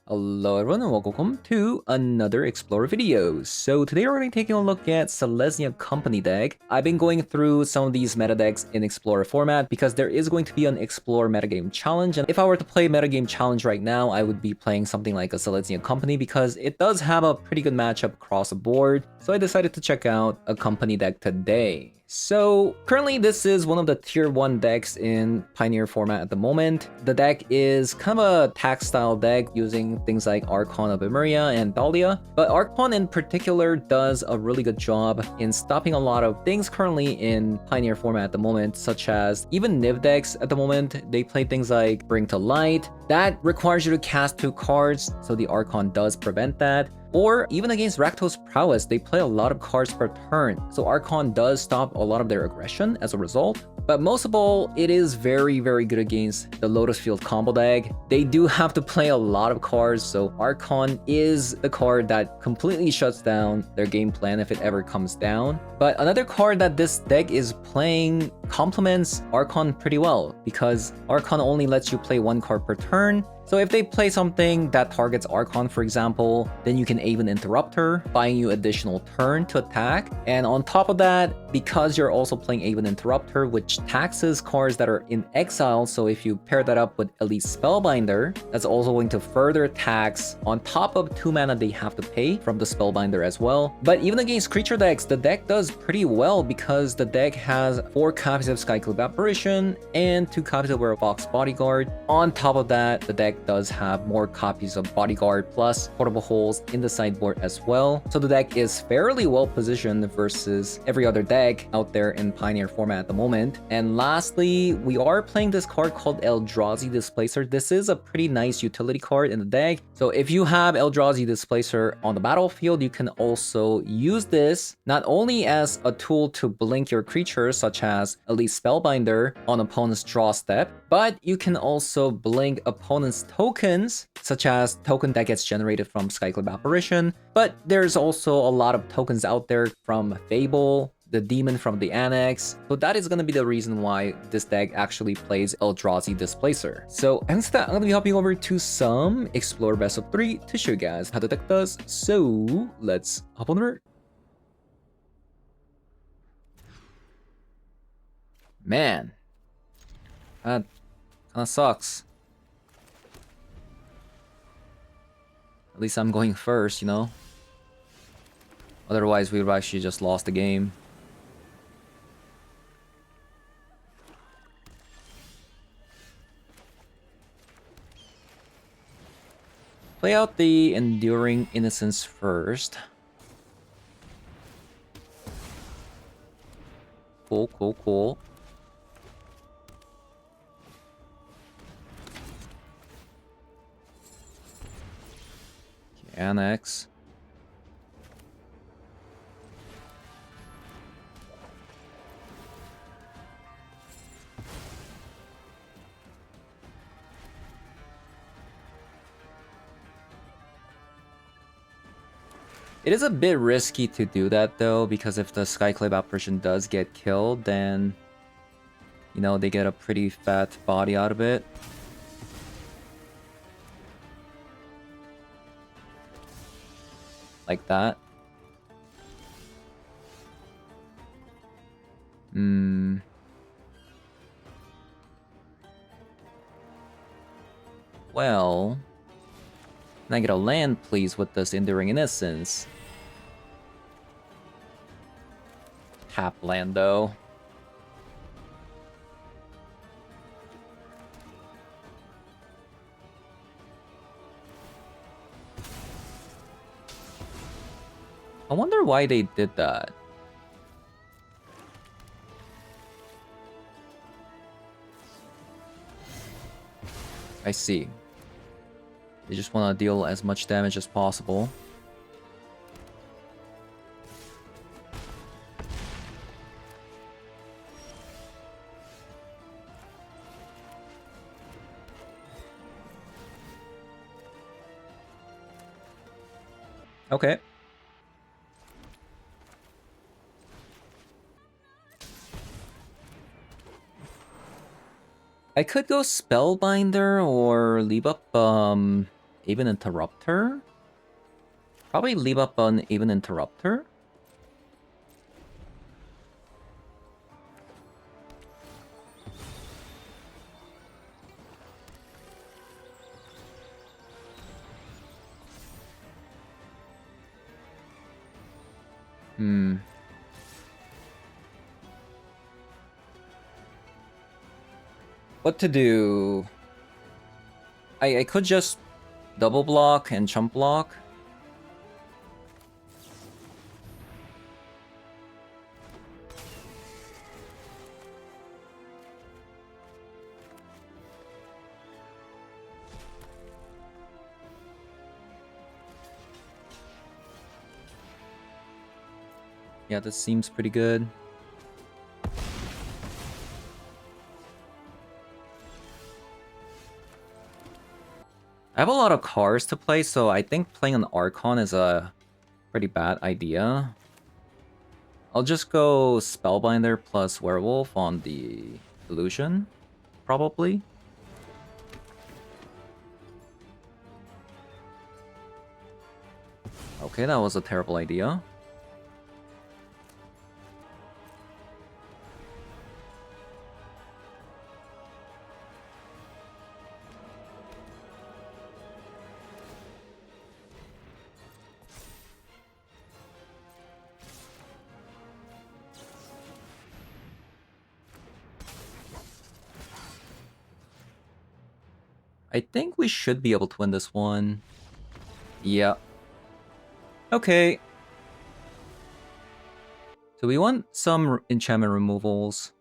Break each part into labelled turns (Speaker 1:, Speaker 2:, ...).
Speaker 1: Hello everyone and welcome to another Explorer video. So today we're going to be taking a look at Selesnya Company deck. I've been going through some of these meta decks in Explorer format because there is going to be an Explorer metagame challenge, and if I were to play metagame challenge right now, I would be playing something like a Selesnya Company because it does have a pretty good matchup across the board. So I decided to check out a company deck today. So currently this is one of the tier 1 decks in Pioneer format at the moment. The deck is kind of a tax style deck using things like Archon of Emeria and Dahlia, but Archon in particular does a really good job in stopping a lot of things currently in Pioneer format at the moment, such as even Niv decks at the moment. They play things like Bring to Light. That requires you to cast 2 cards, so the Archon does prevent that. Or even against Rakdos Prowess, they play a lot of cards per turn, so Archon does stop a lot of their aggression as a result. But most of all, it is very good against the Lotus Field combo deck. They do have to play a lot of cards, so Archon is the card that completely shuts down their game plan if it ever comes down. But another card that this deck is playing complements Archon pretty well, because Archon only lets you play 1 card per turn. So if they play something that targets Archon, for example, then you can even interrupt her, buying you additional turn to attack. And on top of that, because you're also playing Aven Interrupter, which taxes cards that are in exile, so if you pair that up with Elite Spellbinder, that's also going to further tax on top of 2 mana they have to pay from the Spellbinder as well. But even against creature decks, the deck does pretty well because the deck has 4 copies of Skyclip Apparition and 2 copies of Werefox Bodyguard. On top of that, the deck does have more copies of Bodyguard plus Portable Holes in the sideboard as well. So the deck is fairly well positioned versus every other deck out there in Pioneer format at the moment. And lastly, we are playing this card called Eldrazi Displacer. This is a pretty nice utility card in the deck. So if you have Eldrazi Displacer on the battlefield, you can also use this not only as a tool to blink your creatures such as Elite Spellbinder on opponent's draw step, but you can also blink opponent's tokens, such as token that gets generated from Skyclip Apparition. But there's also a lot of tokens out there from Fable, the demon from the Annex. So that is going to be the reason why this deck actually plays Eldrazi Displacer. So instead, I'm going to be hopping over to some Explorer Best of 3 to show you guys how the deck does. So let's hop on the road. Man, that kind of sucks. At least I'm going first, you know? Otherwise, we would have actually just lost the game. Play out the Enduring Innocence first. Cool. Annex. It is a bit risky to do that though, because if the Skyclip Apparition does get killed, then, you know, they get a pretty fat body out of it. Like that. Well, can I get a land, please, with this Enduring Innocence? Tap land, though. I wonder why they did that. I see. They just want to deal as much damage as possible. Okay. I could go Spellbinder or leave up Even Interrupter? Probably leave up an Even Interrupter? What to do? I could just double block and chump block. Yeah, this seems pretty good. I have a lot of cards to play, so I think playing an Archon is a pretty bad idea. I'll just go Spellbinder plus Werewolf on the Illusion, probably. Okay, that was a terrible idea. I think we should be able to win this one. Yeah. Okay. So we want some enchantment removals.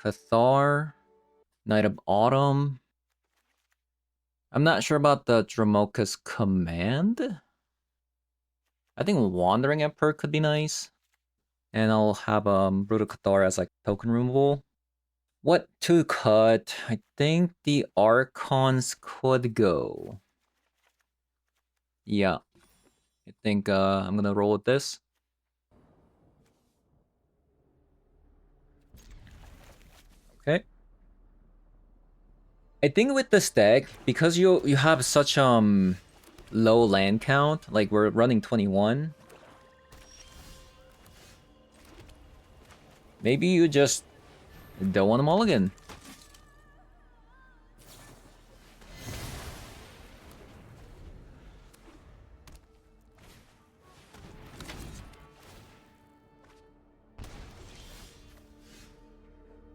Speaker 1: Cathar. Knight of Autumn. I'm not sure about the Dramoka's Command. I think Wandering Emperor could be nice. And I'll have Brutal Cathar as like token removal. What to cut? I think the Archons could go. Yeah. I think I'm gonna roll with this. Okay. I think with this deck, because you have such low land count, like we're running 21. Maybe you just don't want a mulligan.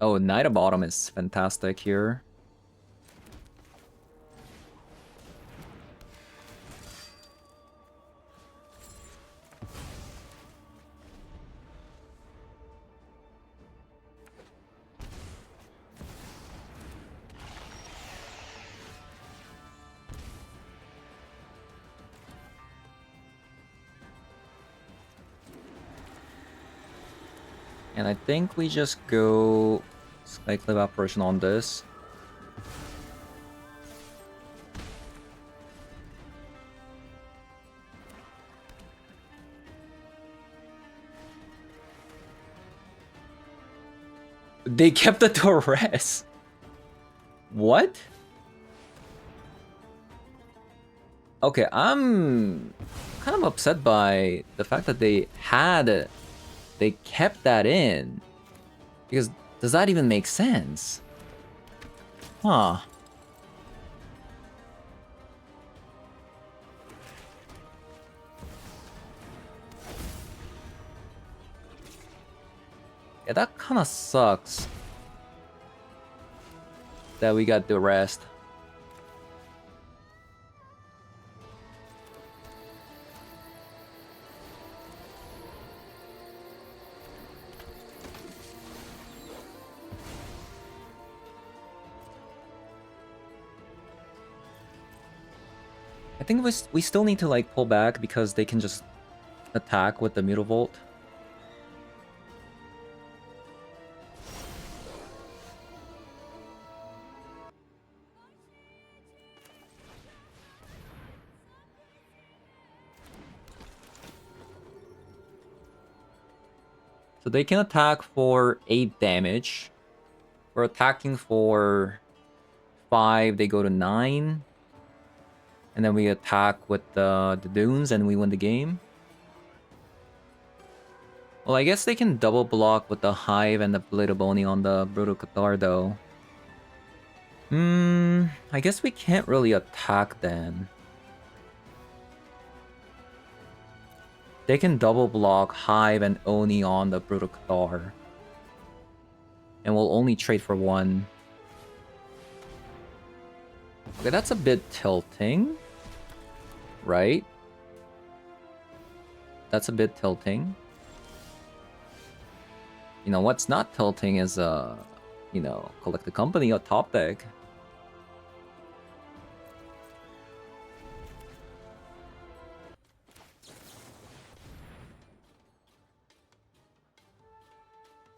Speaker 1: Oh, Knight of Autumn is fantastic here. And I think we just go Skyclave Apparition on this. They kept the Torres. What? Okay, I'm kind of upset by the fact that they kept that in. Because does that even make sense? Huh. Yeah, that kind of sucks. That we got the rest. I think we still need to like pull back because they can just attack with the Mutavolt. So they can attack for 8 damage. We're attacking for 5, they go to 9. And then we attack with the dunes and we win the game. Well, I guess they can double block with the Hive and the Blade of Oni on the Brutal Cathar though. I guess we can't really attack then. They can double block Hive and Oni on the Brutal Cathar. And we'll only trade for one. Okay, that's a bit tilting. Right? That's a bit tilting. You know, what's not tilting is, you know, collect the company or top deck.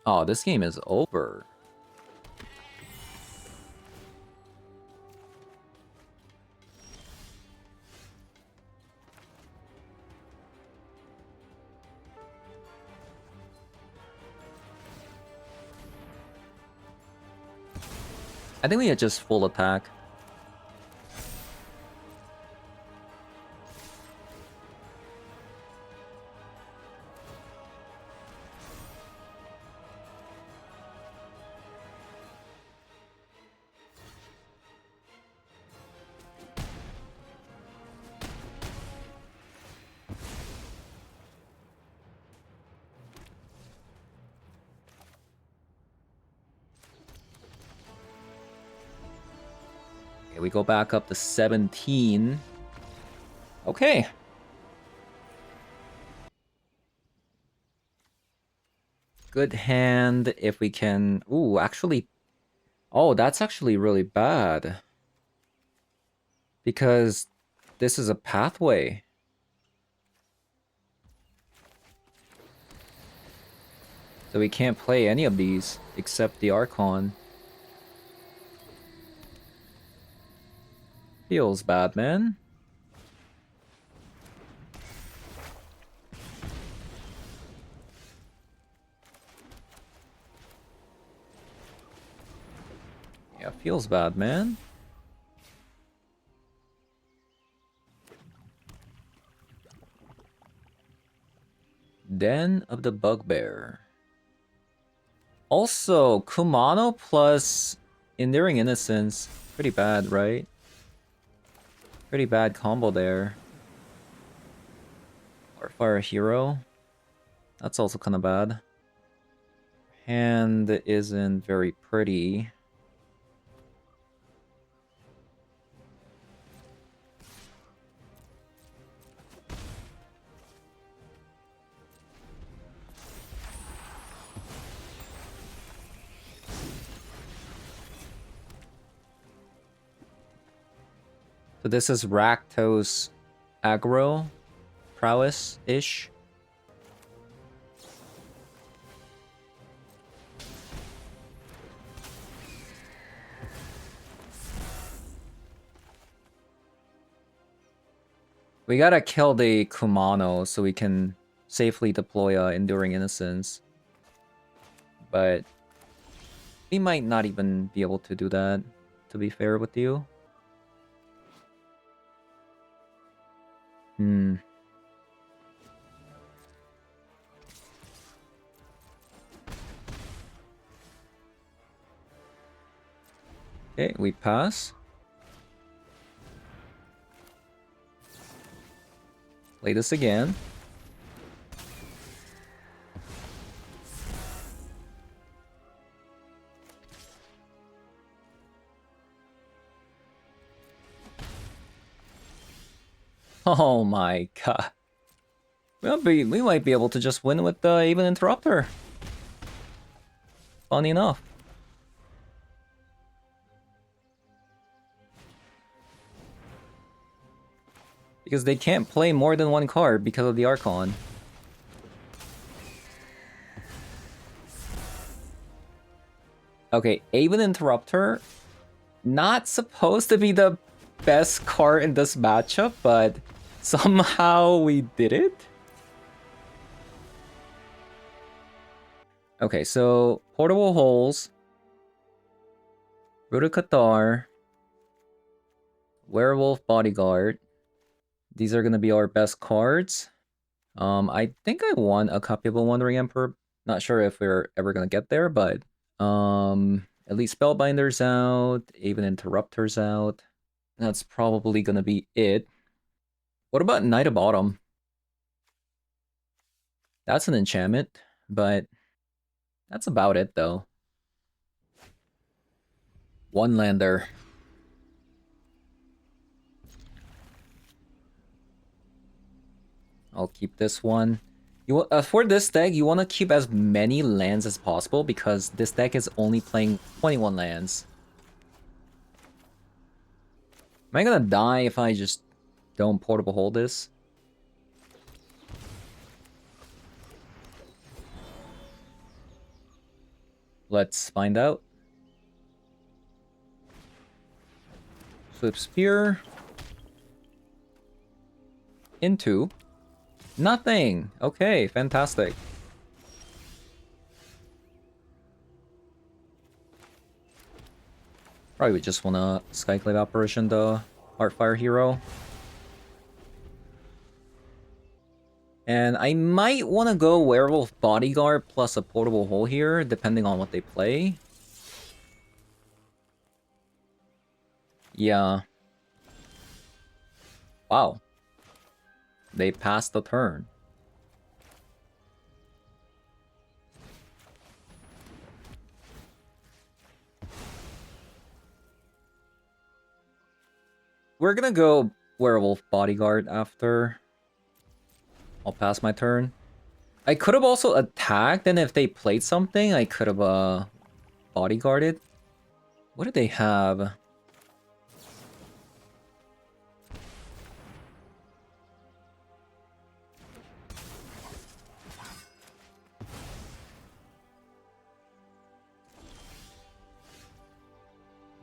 Speaker 1: Oh, this game is over. I think we had just full attack. Okay, we go back up to 17. Okay. Good hand if we can... Ooh, actually... Oh, that's actually really bad. Because this is a pathway. So we can't play any of these except the Archon. Feels bad, man. Yeah, feels bad, man. Den of the Bugbear. Also, Kumano plus Enduring Innocence. Pretty bad, right? Pretty bad combo there. Or Fire Hero. That's also kind of bad. Hand isn't very pretty. So this is Rakdos aggro prowess-ish. We gotta kill the Kumano so we can safely deploy Enduring Innocence. But we might not even be able to do that, to be fair with you. Okay, we pass. Play this again. Oh my god. We might be able to just win with the Even Interrupter. Funny enough. Because they can't play more than one card because of the Archon. Okay, Even Interrupter. Not supposed to be the best card in this matchup, but somehow we did it. Okay, so Portable Holes, Brutal Cathar, Werewolf Bodyguard, These are gonna be our best cards. I think I won a copy of a Wandering Emperor. Not sure if we're ever gonna get there, but at least Spellbinder's out, even Interruptor's out. That's probably gonna be it. What about Knight of Autumn? That's an enchantment, but that's about it though. One lander. I'll keep this one. For this deck, you want to keep as many lands as possible because this deck is only playing 21 lands. Am I gonna die if I just don't Portable Hold this? Let's find out. Flip Spear. Into. Nothing! Okay, fantastic. Probably just wanna Skyclave Apparition the Heartfire Hero. And I might want to go Werewolf Bodyguard plus a Portable Hole here, depending on what they play. Yeah. Wow. They passed the turn. We're gonna go Werewolf Bodyguard after. I'll pass my turn. I could have also attacked, and if they played something, I could have bodyguarded. What did they have?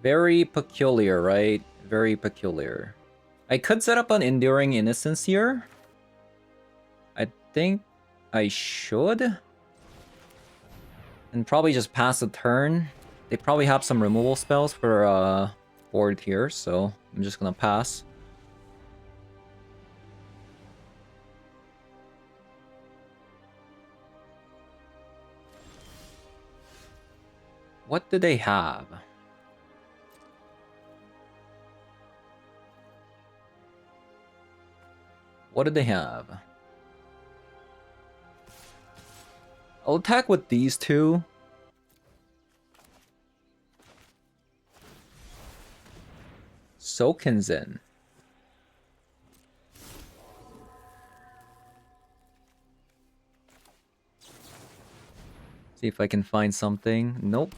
Speaker 1: Very peculiar, right? Very peculiar. I could set up an Enduring Innocence here. I think I should. And probably just pass the turn. They probably have some removal spells for board here, so I'm just gonna pass. What do they have? What do they have? I'll attack with these two. Sokenzen. See if I can find something. Nope.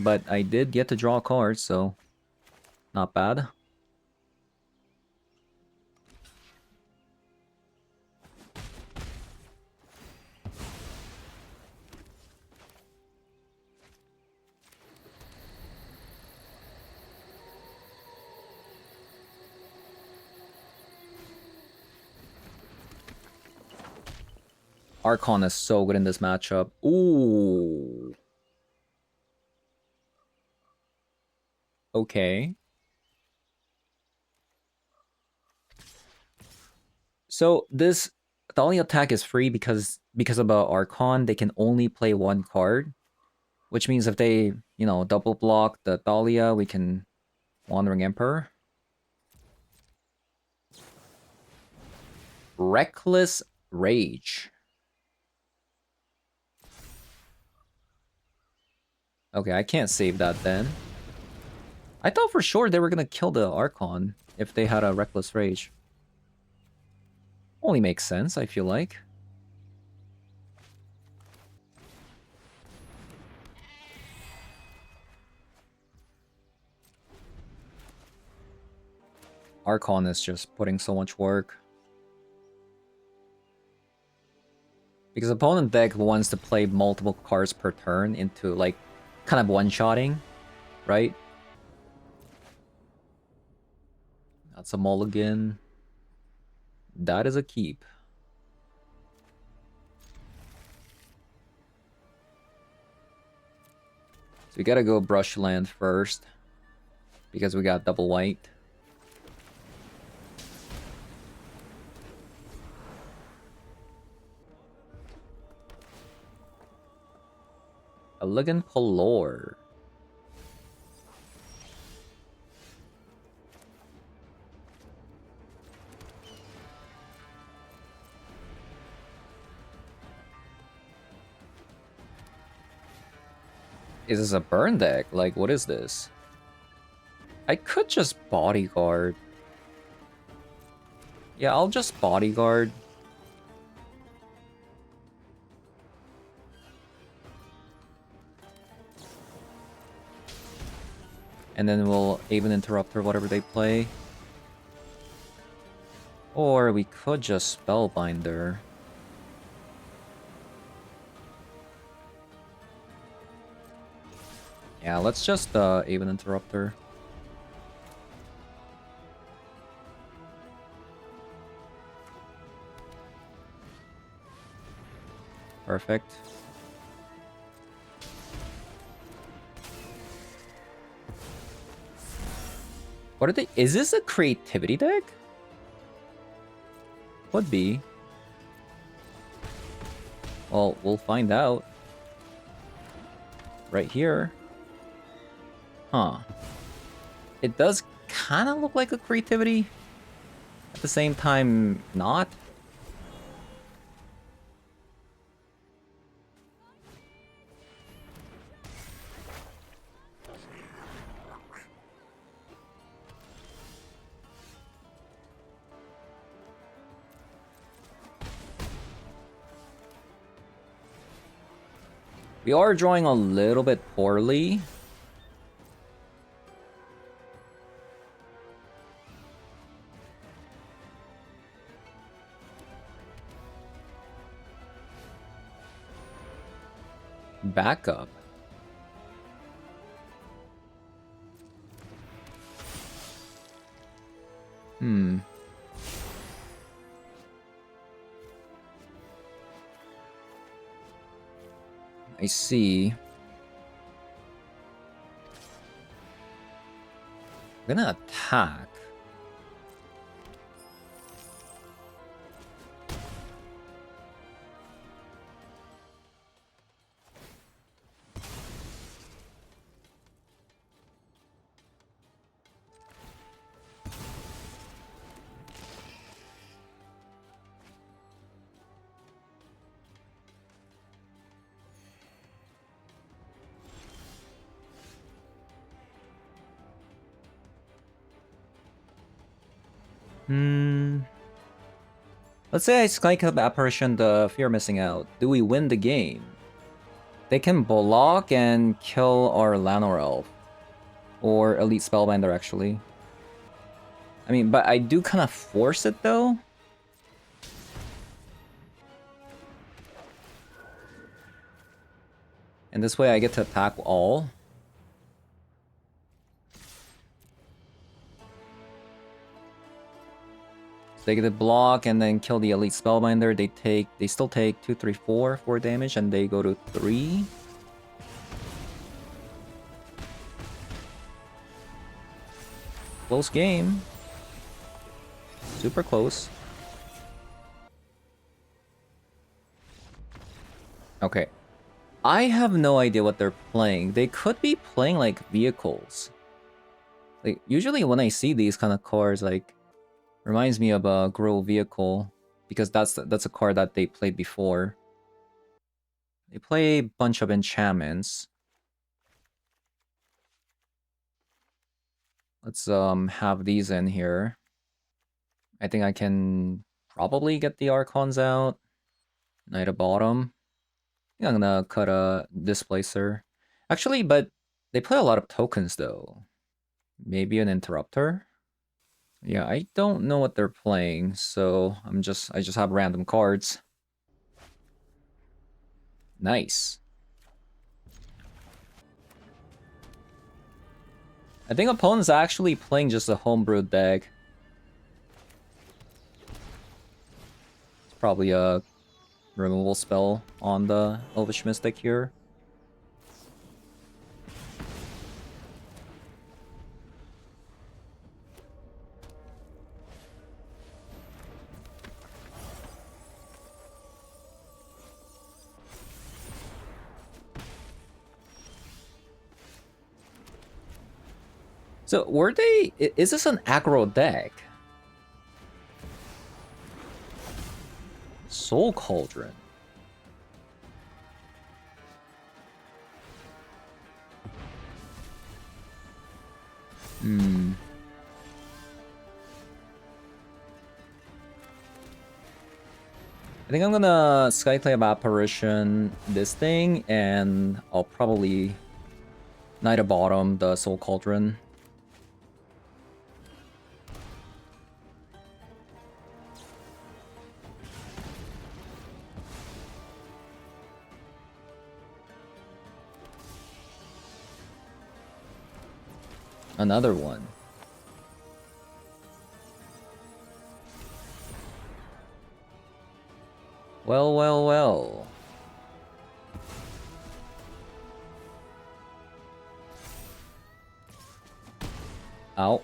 Speaker 1: But I did get to draw a card, so not bad. Archon is so good in this matchup. Ooh. Okay. So this Thalia attack is free because of a Archon, they can only play one card. Which means if they, double block the Thalia, we can Wandering Emperor. Reckless Rage. Okay, I can't save that then. I thought for sure they were gonna kill the Archon if they had a Reckless Rage. Only makes sense, I feel like. Archon is just putting so much work. Because opponent deck wants to play multiple cards per turn into, like, kind of one-shotting, right? That's a mulligan. That is a keep. So we gotta go brush land first. Because we got double white. Elegant Polor. Is this a burn deck? Like, what is this? I could just bodyguard. Yeah, I'll just bodyguard. And then we'll even interrupt or whatever they play. Or we could just Spellbinder. Yeah, let's just even interrupter. Perfect. What are they? Is this a creativity deck? Could be. Well, we'll find out. Right here. Huh. It does kind of look like a creativity. At the same time, not. We are drawing a little bit poorly. Backup. I see. I'm gonna attack. Let's say I Skycap Apparition the Fear Missing Out. Do we win the game? They can block and kill our Llanowar Elf. Or Elite Spellbinder, actually. I mean, but I do kind of force it, though. And this way I get to attack all. They get to block and then kill the Elite Spellbinder. They still take 2, 3, 4 damage, and they go to 3. Close game. Super close. Okay. I have no idea what they're playing. They could be playing like vehicles. Like usually when I see these kind of cards, like reminds me of a Grow vehicle, because that's a card that they played before. They play a bunch of enchantments. Let's have these in here. I think I can probably get the Archons out. Knight of Bottom. I think I'm gonna cut a Displacer. Actually, but they play a lot of tokens though. Maybe an Interrupter? Yeah, I don't know what they're playing, so I just have random cards. Nice. I think opponent's actually playing just a homebrewed deck. It's probably a removal spell on the Elvish Mystic here. So were they? Is this an aggro deck? Soul Cauldron. Hmm. I think I'm gonna Skyclave Apparition this thing, and I'll probably Knight of Bottom the Soul Cauldron. Another one. Well, well, well. Ow.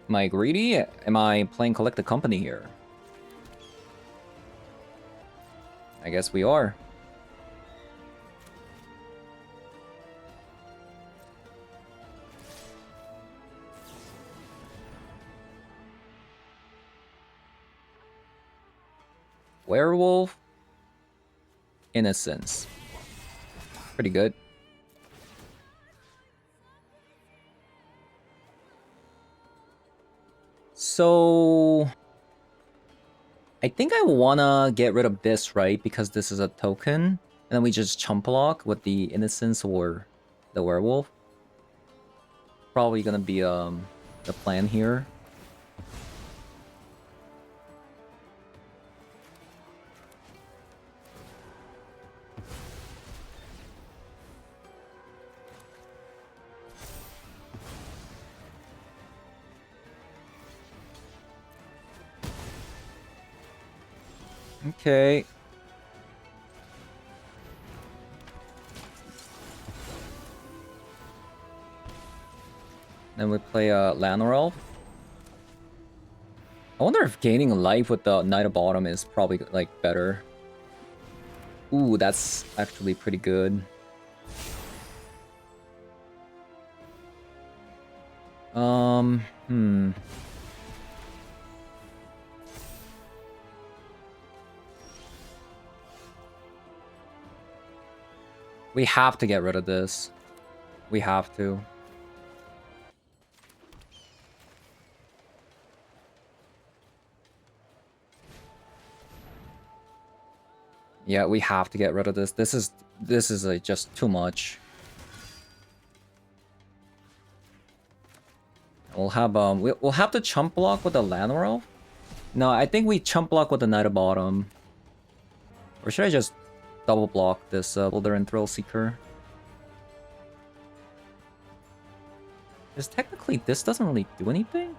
Speaker 1: Am I greedy? Am I playing Collect the Company here? I guess we are. Werewolf. Innocence. Pretty good. So I think I wanna get rid of this, right? Because this is a token. And then we just chump block with the Innocence or the Werewolf. Probably gonna be the plan here. Okay. Then we play Llanowar Elf. I wonder if gaining life with the Knight of Bottom is probably like better. Ooh, that's actually pretty good. Hmm. We have to get rid of this. We have to. Yeah, we have to get rid of this. This is like just too much. We'll have we'll have to chump block with the Llanowar Elf. No, I think we chump block with the Knight of Bottom. Or should I just double block this Boulder and Thrill Seeker? Because technically this doesn't really do anything.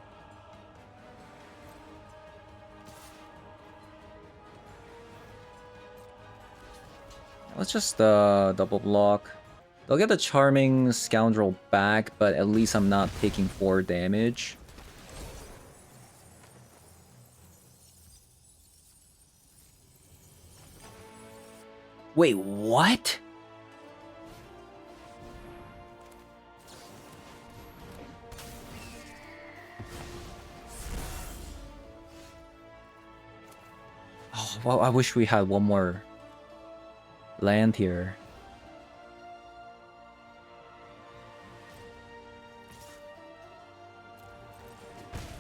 Speaker 1: Let's just double block. They'll get the Charming Scoundrel back, but at least I'm not taking 4 damage. Wait, what? Oh, well, I wish we had one more land here.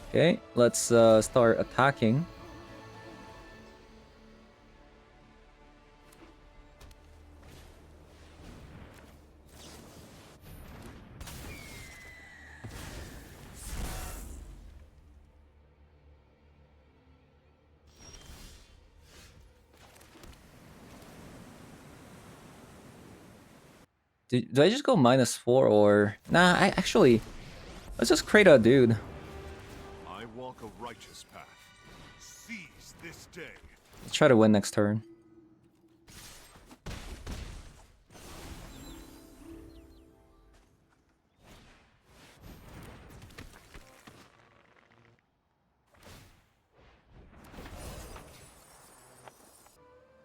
Speaker 1: Okay, let's start attacking. Do I just go -4 or... Nah, I actually... Let's just create a dude.
Speaker 2: I walk a righteous path. Seize this day.
Speaker 1: Let's try to win next turn.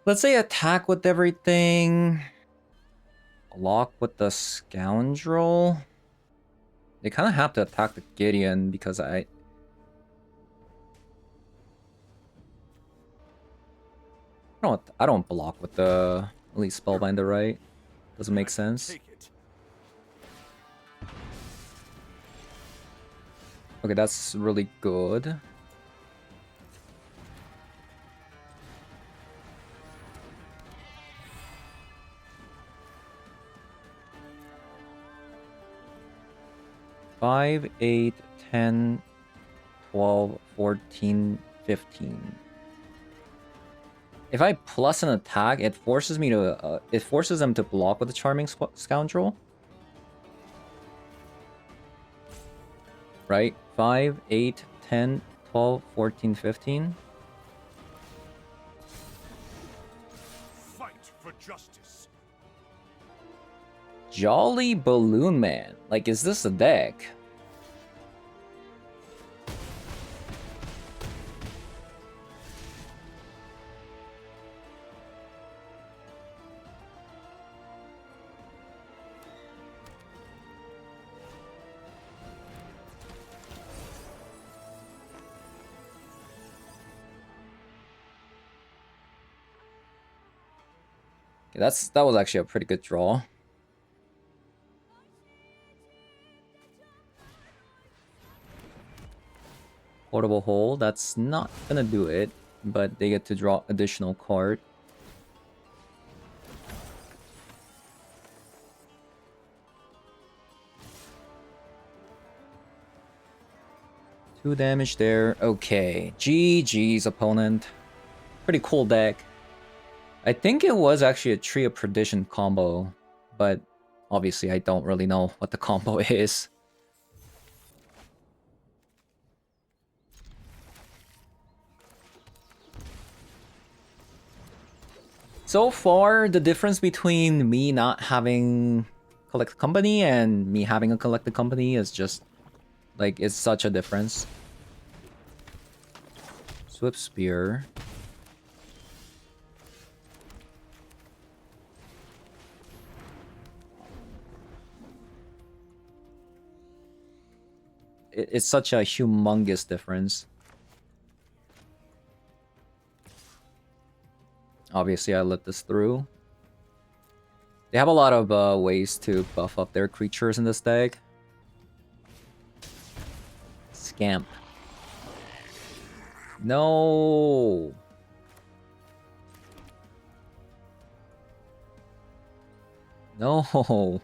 Speaker 1: Let's say attack with everything. Block with the Scoundrel. They kind of have to attack the Gideon because I don't block with the Elite Spellbinder, right? Doesn't make sense.
Speaker 2: Take it.
Speaker 1: Okay, that's really good. Five, 8, 10, 12, 14, 15. If I plus an attack, it forces me to it forces them to block with the Charming Scoundrel. Right? 5, 8, 10, 12, 14, 15.
Speaker 2: Fight for justice.
Speaker 1: Jolly Balloon Man. Like, is this a deck? Okay, that was actually a pretty good draw. Portable Hole, that's not gonna do it, but they get to draw additional card. Two damage there. Okay, GG's opponent. Pretty cool deck. I think it was actually a Tree of Perdition combo, but obviously I don't really know what the combo is. So far, the difference between me not having Collect Company and me having a Collected Company is just, like, it's such a difference. Swift Spear. It's such a humongous difference. Obviously, I let this through. They have a lot of ways to buff up their creatures in this deck. Scamp. No. No.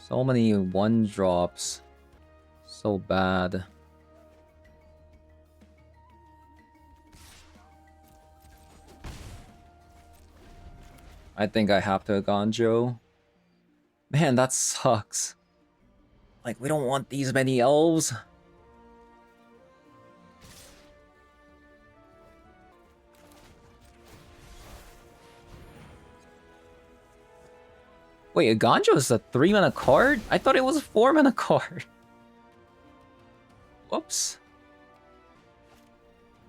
Speaker 1: So many one drops. So bad. I think I have to Ganjo. Man, that sucks. Like, we don't want these many elves. Wait, a Ganjo is a 3-mana card? I thought it was a 4-mana card. Whoops.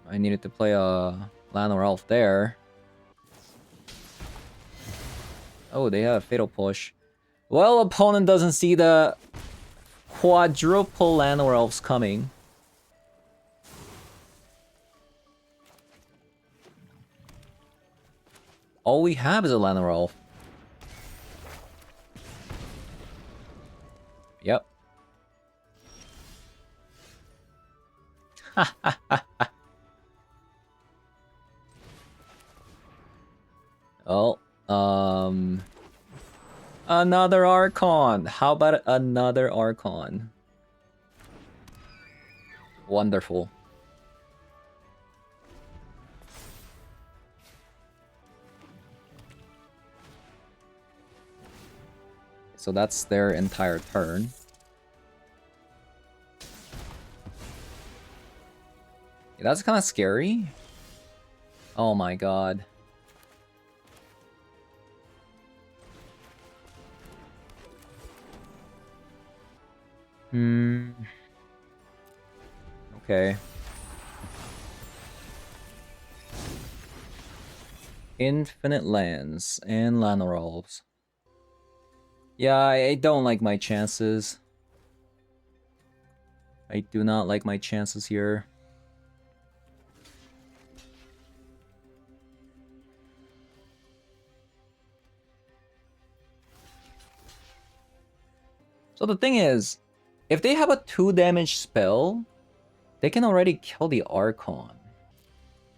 Speaker 1: I needed to play a Land or Elf there. Oh, they have a Fatal Push. Well, opponent doesn't see the quadruple Land or Elves coming. All we have is a Land or Elf. Yep. Oh, another Archon. How about another Archon? Wonderful. So that's their entire turn. Yeah, that's kind of scary. Oh my god. Okay. Infinite lands and Lanor Elves. Yeah, I don't like my chances. I do not like my chances here. So the thing is, if they have a 2 damage spell, they can already kill the Archon.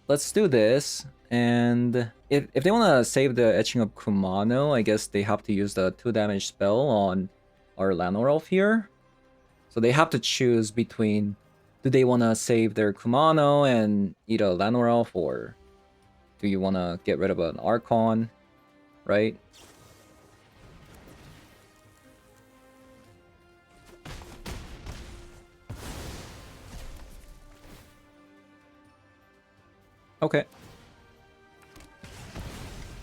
Speaker 1: Let's do this. And if they want to save the Etching of Kumano, I guess they have to use the 2 damage spell on our Llanowar Elf here. So they have to choose between, do they want to save their Kumano and eat a Llanowar Elf, or do you want to get rid of an Archon, right? Okay.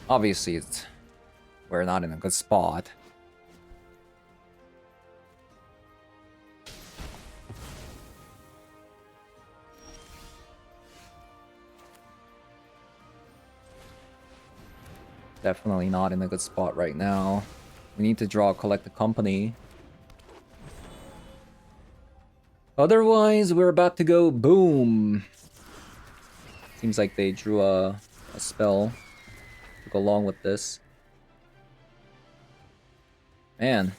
Speaker 1: Obviously, we're not in a good spot. Definitely not in a good spot right now. We need to draw Collect the Company. Otherwise, we're about to go boom. Seems like they drew a spell to go along with this. Man.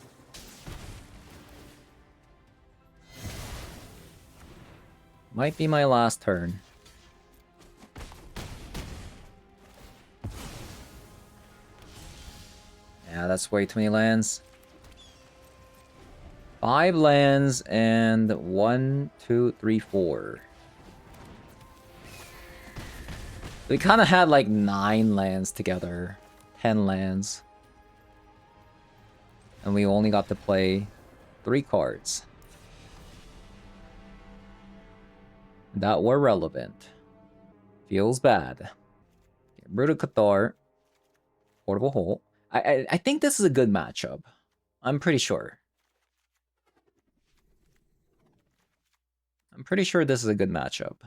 Speaker 1: Might be my last turn. Yeah, that's way too many lands. 5 lands and 1, 2, 3, 4. We kind of had like 9 lands together. 10 lands. And we only got to play 3 cards that were relevant. Feels bad. Brood Cathar. Portable Hole. I think this is a good matchup. I'm pretty sure. I'm pretty sure this is a good matchup.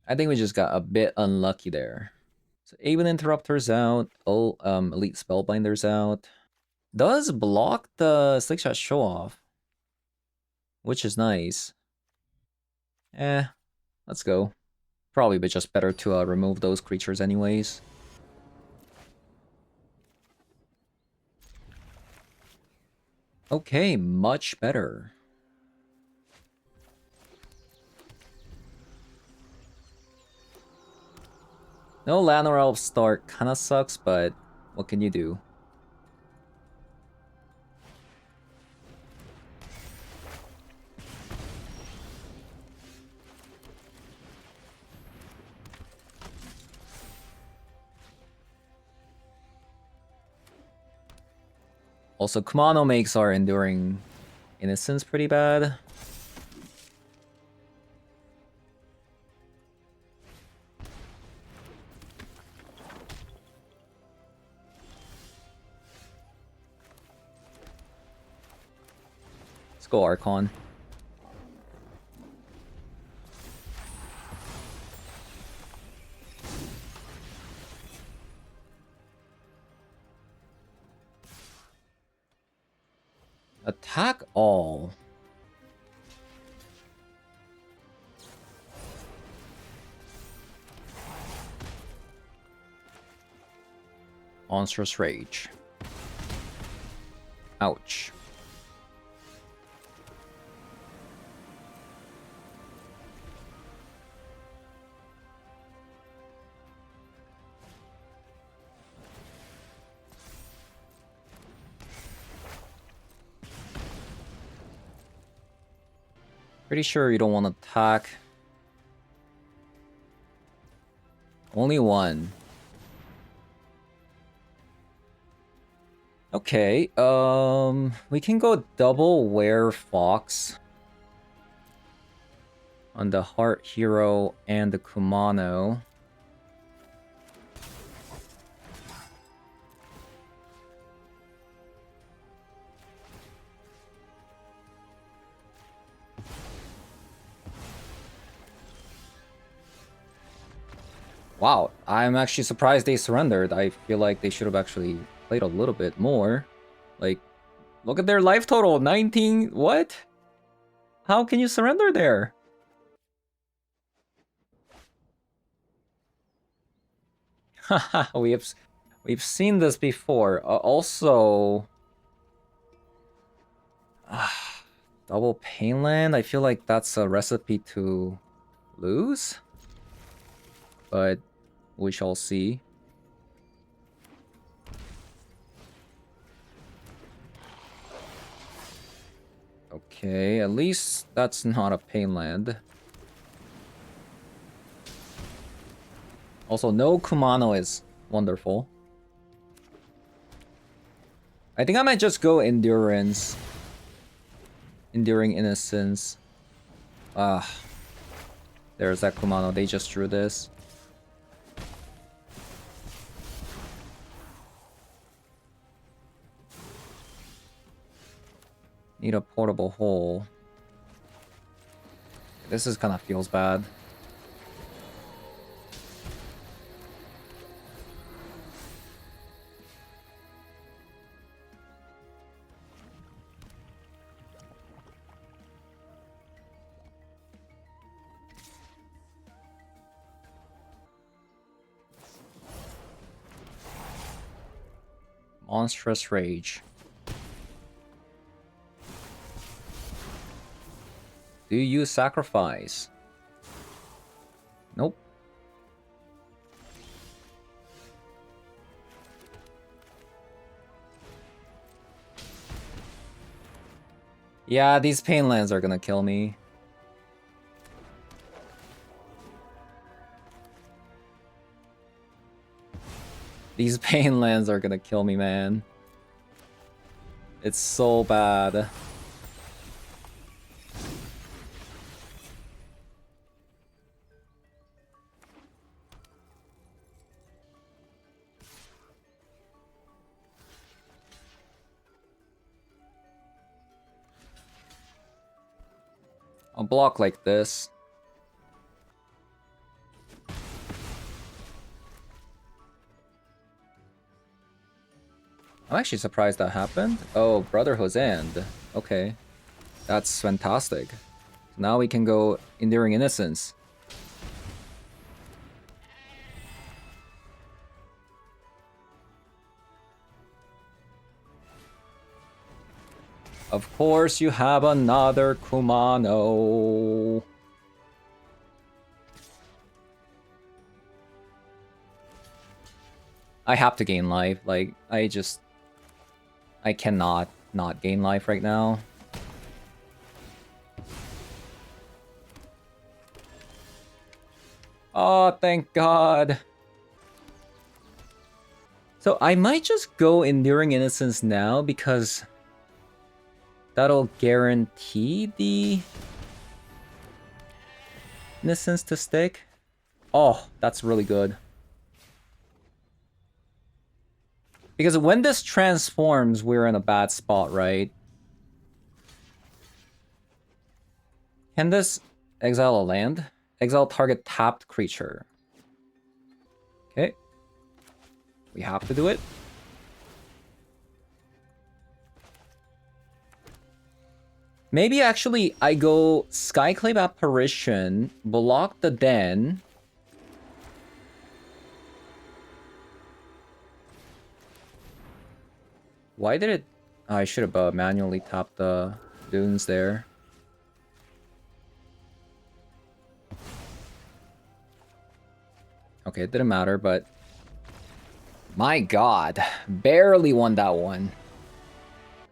Speaker 1: I think we just got a bit unlucky there. So Aven Interruptor's out. Oh, Elite Spellbinder's out. Does block the Slickshot Show Off, which is nice. Let's go. Probably but just better to remove those creatures anyways. Okay, much better. No Llanowar Elf start kinda sucks, but what can you do? Also, Kumano makes our Enduring Innocence pretty bad. Let's go Archon. Attack all. Monstrous Rage. Ouch. Pretty sure you don't want to attack. Only one. Okay, we can go double Were Fox on the Heart Hero and the Kumano. Wow, I'm actually surprised they surrendered. I feel like they should have actually played a little bit more. Like, Look at their life total, 19. What? How can you surrender there? Haha, we've seen this before. Also, double Painland. I feel like that's a recipe to lose, but we shall see. Okay, at least that's not a Painland. Also, no Kumano is wonderful. I think I might just go Endurance. Enduring Innocence. There's that Kumano. They just drew this. Need a portable hole. This is kind of feels bad. Monstrous Rage. Do you sacrifice? Nope. Yeah, these Painlands are gonna kill me. These Painlands are gonna kill me, man. It's so bad. I'll block like this. I'm actually surprised that happened. Oh, Brotherhood's End. Okay. That's fantastic. Now we can go Enduring Innocence. Of course you have another Kumano. I have to gain life. Like, I cannot not gain life right now. Oh, thank God. So I might just go Enduring Innocence now because that'll guarantee the Innocence to stick. Oh, that's really good. Because when this transforms, we're in a bad spot, right? Can this exile a land? Exile target tapped creature. Okay. We have to do it. Maybe actually I go Skyclave Apparition, block the Den. Why did it... Oh, I should have manually tapped the dunes there. Okay, it didn't matter, but... My God, barely won that one.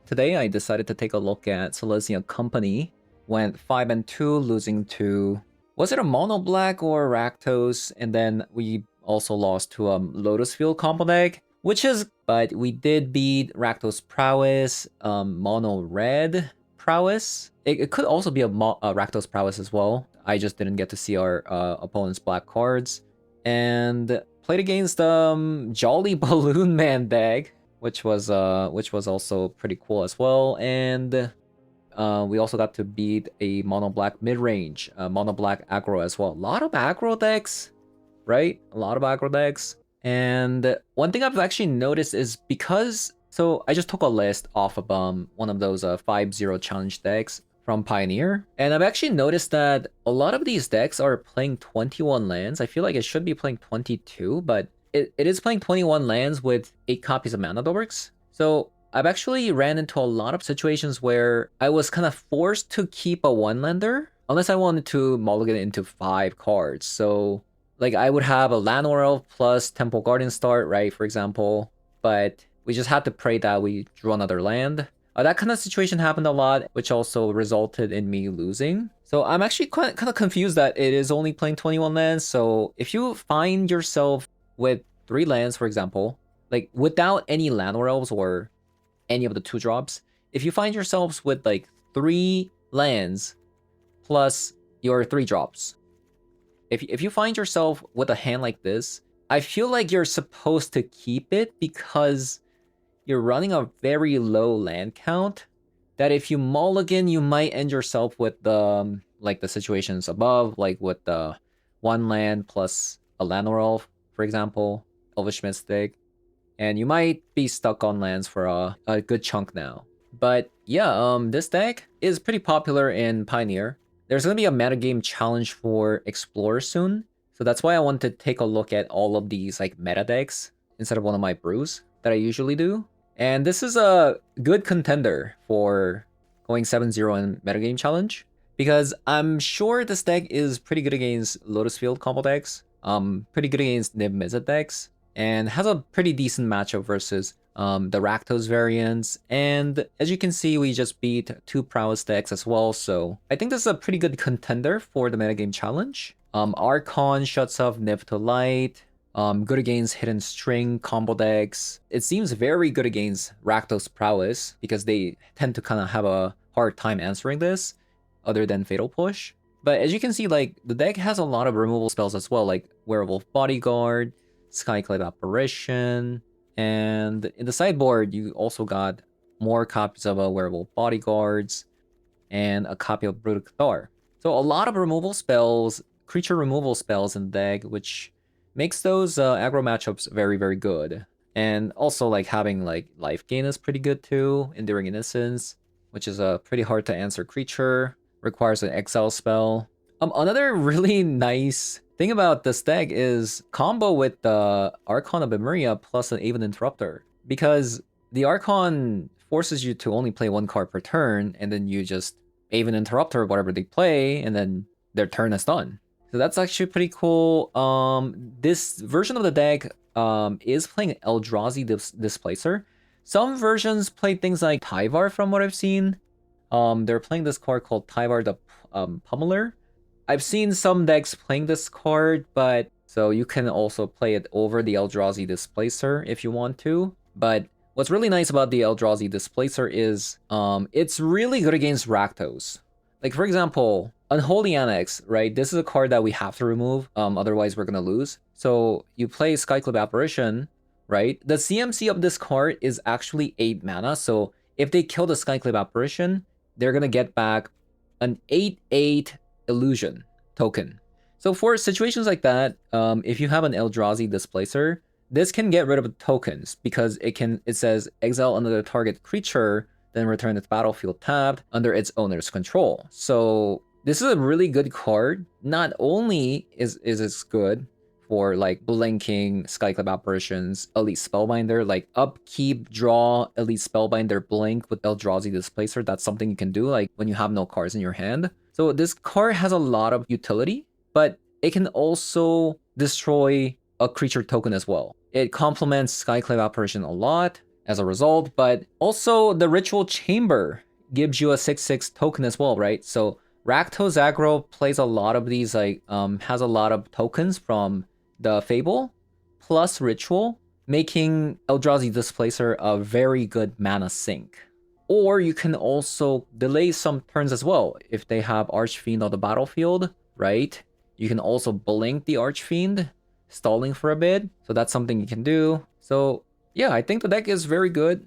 Speaker 1: Today I decided to take a look at Selesnya Company. Went 5 and 2, losing to... Was it a Mono Black or Rakdos? And then we also lost to Lotus Field combo deck. Which is... But we did beat Rakdos Prowess, Mono Red Prowess. It could also be a Rakdos Prowess as well. I just didn't get to see our opponent's black cards. And played against Jolly Balloon Man deck, which was also pretty cool as well. And we also got to beat a Mono Black mid-range, Mono Black aggro as well. A lot of aggro decks, right? A lot of aggro decks. And one thing I've actually noticed is because So I just took a list off of one of those 5-0 challenge decks from Pioneer, and I've actually noticed that a lot of these decks are playing 21 lands. I feel like it should be playing 22, but it is playing 21 lands with 8 copies of Mana Dorks. So I've actually ran into a lot of situations where I was kind of forced to keep a one-lander unless I wanted to mulligan it into 5 cards. So like I would have a Llanowar Elf plus Temple Guardian start, right, for example, but we just had to pray that we drew another land. That kind of situation happened a lot, which also resulted in me losing. So I'm actually kind of confused that it is only playing 21 lands. So if you find yourself with 3 lands, for example, like without any Llanowar Elves or any of the 2-drops, if you find yourselves with like 3 lands plus your 3-drops, if you find yourself with a hand like this, I feel like you're supposed to keep it because you're running a very low land count, that if you mulligan, you might end yourself with the like the situations above, like with the 1 land plus a Llanowar Elf, for example, Elvish Mystic, and you might be stuck on lands for a good chunk now. But yeah, this deck is pretty popular in Pioneer. There's gonna be a metagame challenge for Explorer soon, so that's why I want to take a look at all of these like meta decks instead of one of my brews that I usually do. And this is a good contender for going 7-0 in metagame challenge, because I'm sure this deck is pretty good against Lotus Field combo decks, pretty good against Nib Mizzet decks, and has a pretty decent matchup versus the Rakdos variants. And as you can see, we just beat 2 prowess decks as well, so I think this is a pretty good contender for the metagame challenge. Archon shuts off Nib to Light, good against Hidden String combo decks. It seems very good against Rakdos Prowess, because they tend to kind of have a hard time answering this, other than Fatal Push. But as you can see, like, the deck has a lot of removal spells as well, like Werewolf Bodyguard, Skyclave Apparition, and in the sideboard, you also got more copies of Werewolf Bodyguards, and a copy of Brooded Cathar. So a lot of removal spells, creature removal spells in the deck, which makes those aggro matchups very, very good. And also, like, having like life gain is pretty good too. Enduring Innocence, which is a pretty hard to answer creature, requires an exile spell. Another really nice thing about this deck is combo with the Archon of Emeria plus an Aven Interrupter, because the Archon forces you to only play 1 card per turn, and then you just Aven Interrupter whatever they play, and then their turn is done. So that's actually pretty cool. This version of the deck is playing Eldrazi Displacer. Some versions play things like Tyvar from what I've seen. They're playing this card called Tyvar the Pummeler. I've seen some decks playing this card, but so you can also play it over the Eldrazi Displacer if you want to. But what's really nice about the Eldrazi Displacer is it's really good against Rakdos. Like, for example, Unholy Annex, right? This is a card that we have to remove, otherwise we're gonna lose. So you play Skyclave Apparition, right? The CMC of this card is actually 8 mana, so if they kill the Skyclave Apparition, they're gonna get back an 8/8 illusion token. So for situations like that, if you have an Eldrazi Displacer, this can get rid of tokens, because it says exile another target creature, then return its battlefield tapped under its owner's control. So this is a really good card. Not only is it good for like blinking Skyclave Apparitions, Elite Spellbinder, like upkeep, draw, Elite Spellbinder, blink with Eldrazi Displacer. That's something you can do like when you have no cards in your hand. So this card has a lot of utility, but it can also destroy a creature token as well. It complements Skyclave Apparition a lot as a result, but also the Ritual Chamber gives you a 6/6 token as well, right? So Rakdos aggro plays a lot of these, like, has a lot of tokens from the Fable, plus Ritual, making Eldrazi Displacer a very good mana sink. Or you can also delay some turns as well. If they have Archfiend on the battlefield, right? You can also blink the Archfiend, stalling for a bit. So that's something you can do. So yeah, I think the deck is very good.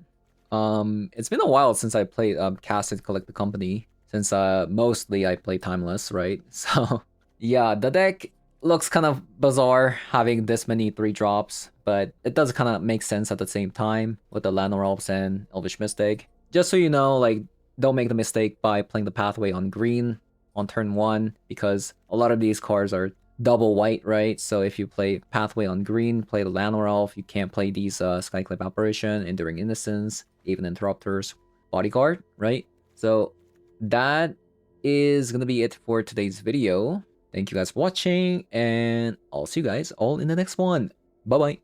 Speaker 1: It's been a while since I played Casted Collect the Company, since mostly I play Timeless, right? So yeah, the deck looks kind of bizarre having this many 3-drops, but it does kind of make sense at the same time with the Llanowar Elves and Elvish Mystic. Just so you know, like, don't make the mistake by playing the Pathway on green on turn 1, because a lot of these cards are double white, right? So if you play Pathway on green, play the Llanowar Elf, you can't play these Skyclip Apparition, Enduring Innocence, even Interrupters, Bodyguard, right? So that is gonna be it for today's video. Thank you guys for watching, and I'll see you guys all in the next one. Bye-bye.